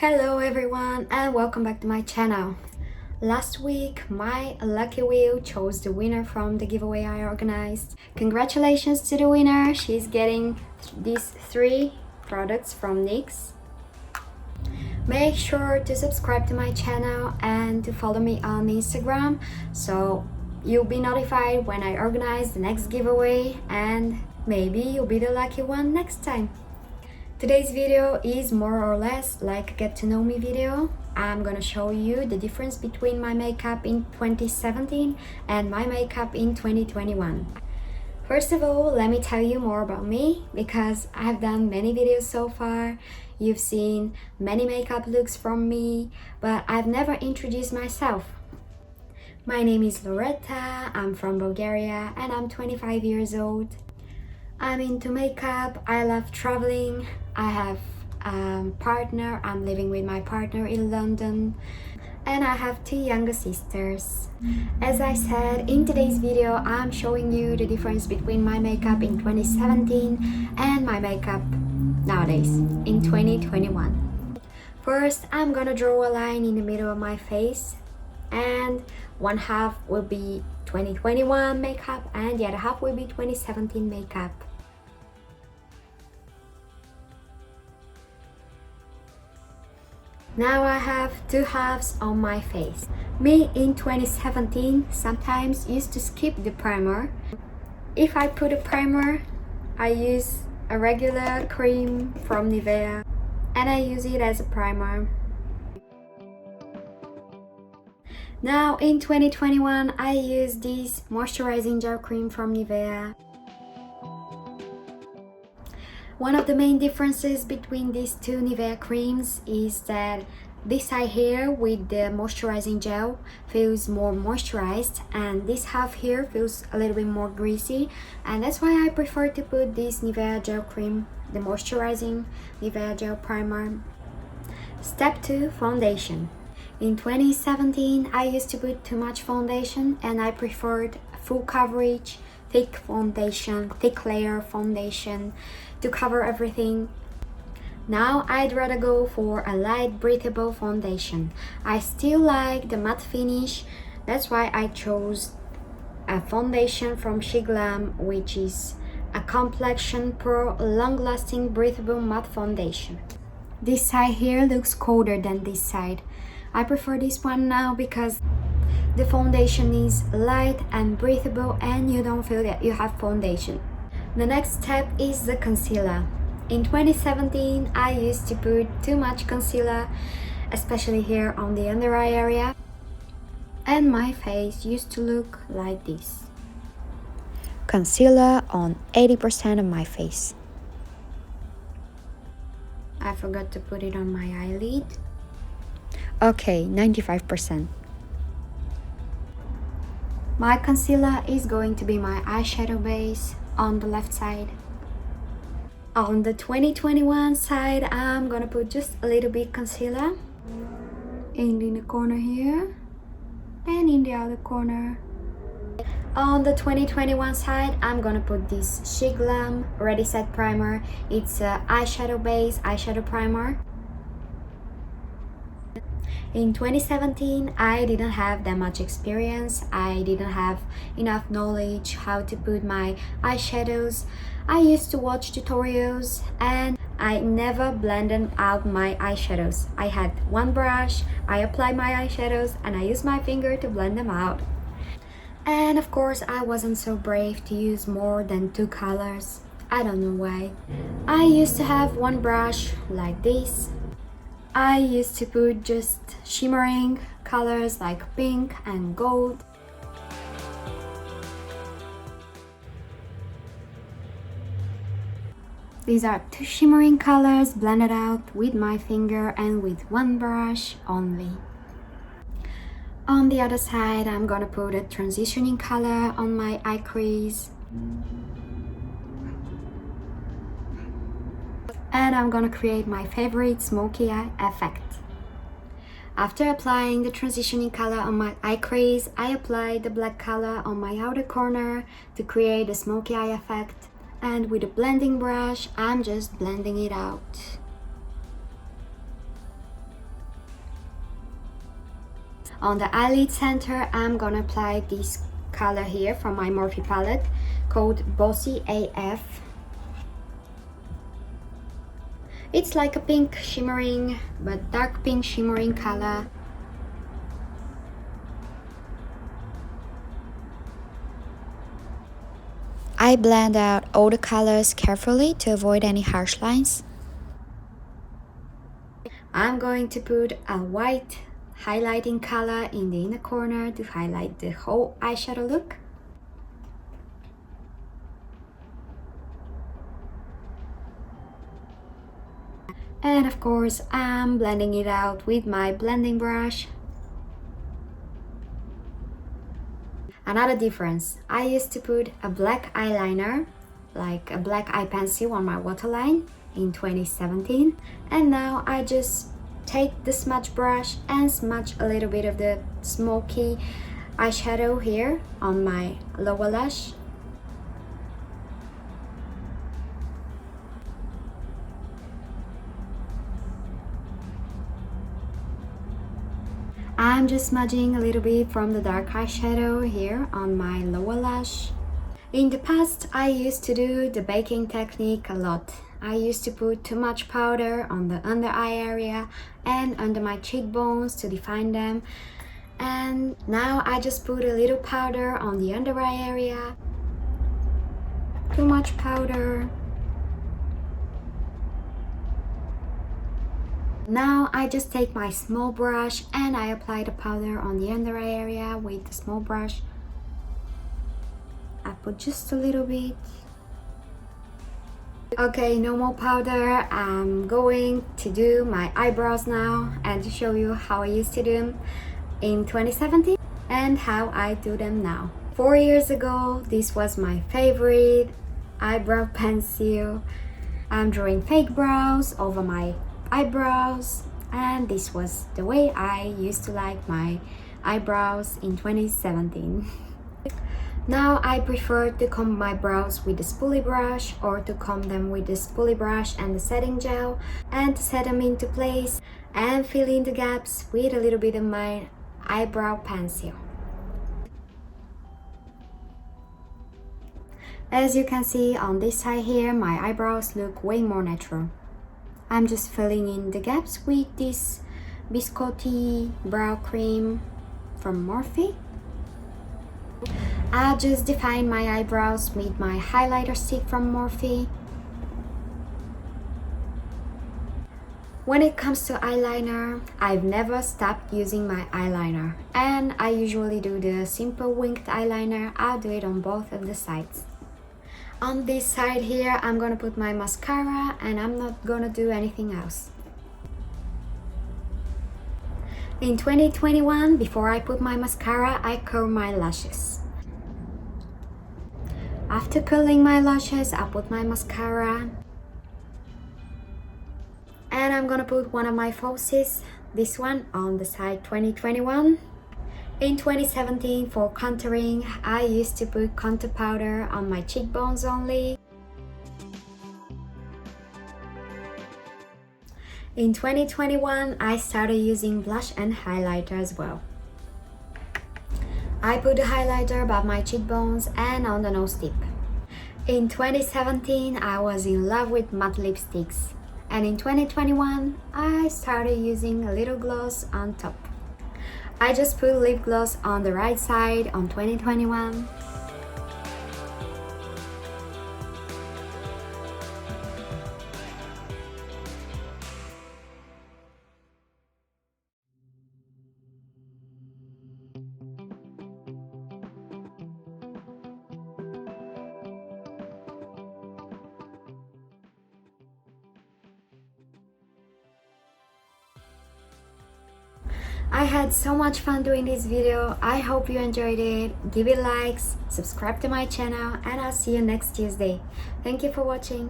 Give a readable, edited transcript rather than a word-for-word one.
Hello everyone and welcome back to my channel. Last week my lucky wheel chose the winner from the giveaway I organized. Congratulations to the winner, she's getting these 3 products from NYX. Make sure to subscribe to my channel and to follow me on Instagram so you'll be notified when I organize the next giveaway and maybe you'll be the lucky one next time. Today's video is more or less like a get to know me video. I'm gonna show you the difference between my makeup in 2017 and my makeup in 2021. First of all, let me tell you more about me because I've done many videos so far. You've seen many makeup looks from me, but I've never introduced myself. My name is Loretta, I'm from Bulgaria and I'm 25 years old. I'm into makeup, I love traveling, I have a partner, I'm living with my partner in London, and I have 2 younger sisters. As I said, in today's video, I'm showing you the difference between my makeup in 2017 and my makeup nowadays, in 2021. First, I'm gonna draw a line in the middle of my face, and one half will be 2021 makeup and the other half will be 2017 makeup. Now I have 2 halves on my face. Me in 2017 sometimes used to skip the primer. If I put a primer, I use a regular cream from Nivea and I use it as a primer. Now in 2021 I use this moisturizing gel cream from Nivea. One of the main differences between these 2 Nivea creams is that this side here with the moisturizing gel feels more moisturized and this half here feels a little bit more greasy, and that's why I prefer to put this Nivea gel cream, the moisturizing Nivea gel primer. Step 2, foundation. In 2017 I used to put too much foundation and I preferred full coverage, thick foundation, thick layer foundation to cover everything. Now I'd rather go for a light breathable foundation. I still like the matte finish, that's why I chose a foundation from Shiglam, which is a Complexion Pro long-lasting breathable matte foundation. This side here looks colder than this side. I prefer this one now because the foundation is light and breathable and you don't feel that you have foundation. The next step is the concealer. In 2017, I used to put too much concealer, especially here on the under eye area, and my face used to look like this. Concealer on 80% of my face. I forgot to put it on my eyelid. Okay, 95%. My concealer is going to be my eyeshadow base on the left side. On the 2021 side, I'm gonna put just a little bit concealer in the corner here and in the other corner. On the 2021 side, I'm gonna put this Shiglam Ready Set Primer. It's a eyeshadow base, eyeshadow primer. In 2017, I didn't have that much experience. I didn't have enough knowledge how to put my eyeshadows. I used to watch tutorials and I never blended out my eyeshadows. I had one brush, I applied my eyeshadows and I used my finger to blend them out. And of course, I wasn't so brave to use more than 2 colors. I don't know why. I used to have one brush like this. I used to put just shimmering colors like pink and gold. These are 2 shimmering colors blended out with my finger and with one brush only. On the other side, I'm gonna put a transitioning color on my eye crease. And I'm gonna create my favorite smoky eye effect. After applying the transitioning color on my eye crease, I applied the black color on my outer corner to create a smoky eye effect. And with a blending brush, I'm just blending it out. On the eyelid center, I'm gonna apply this color here from my Morphe palette called Bossy AF. It's like a pink shimmering, but dark pink shimmering color. I blend out all the colors carefully to avoid any harsh lines. I'm going to put a white highlighting color in the inner corner to highlight the whole eyeshadow look. And of course, I'm blending it out with my blending brush. Another difference, I used to put a black eyeliner, like a black eye pencil on my waterline in 2017, and now I just take the smudge brush and smudge a little bit of the smoky eyeshadow here on my lower lash. I'm just smudging a little bit from the dark eyeshadow here on my lower lash. In the past, I used to do the baking technique a lot. I used to put too much powder on the under eye area and under my cheekbones to define them. And now I just put a little powder on the under eye area. Too much powder. Now I just take my small brush and I apply the powder on the under eye area with the small brush. I put just a little bit. Okay, no more powder. I'm going to do my eyebrows now and to show you how I used to do them in 2017 and how I do them now. 4 years ago, this was my favorite eyebrow pencil. I'm drawing fake brows over my eyebrows, and this was the way I used to like my eyebrows in 2017. Now I prefer to comb my brows with the spoolie brush or to comb them with the spoolie brush and the setting gel and to set them into place and fill in the gaps with a little bit of my eyebrow pencil. As you can see on this side here, my eyebrows look way more natural. I'm just filling in the gaps with this Biscotti brow cream from Morphe. I just define my eyebrows with my highlighter stick from Morphe. When it comes to eyeliner, I've never stopped using my eyeliner, and I usually do the simple winged eyeliner. I'll do it on both of the sides. On this side here, I'm gonna put my mascara and I'm not gonna do anything else. In 2021, before I put my mascara, I curl my lashes. After curling my lashes, I put my mascara. And I'm gonna put one of my falsies, this one on the side 2021. In 2017, for contouring, I used to put contour powder on my cheekbones only. In 2021, I started using blush and highlighter as well. I put the highlighter above my cheekbones and on the nose tip. In 2017, I was in love with matte lipsticks. And in 2021, I started using a little gloss on top. I just put lip gloss on the right side on 2021. I had so much fun doing this video. I hope you enjoyed it. Give it likes, subscribe to my channel, and I'll see you next Tuesday. Thank you for watching.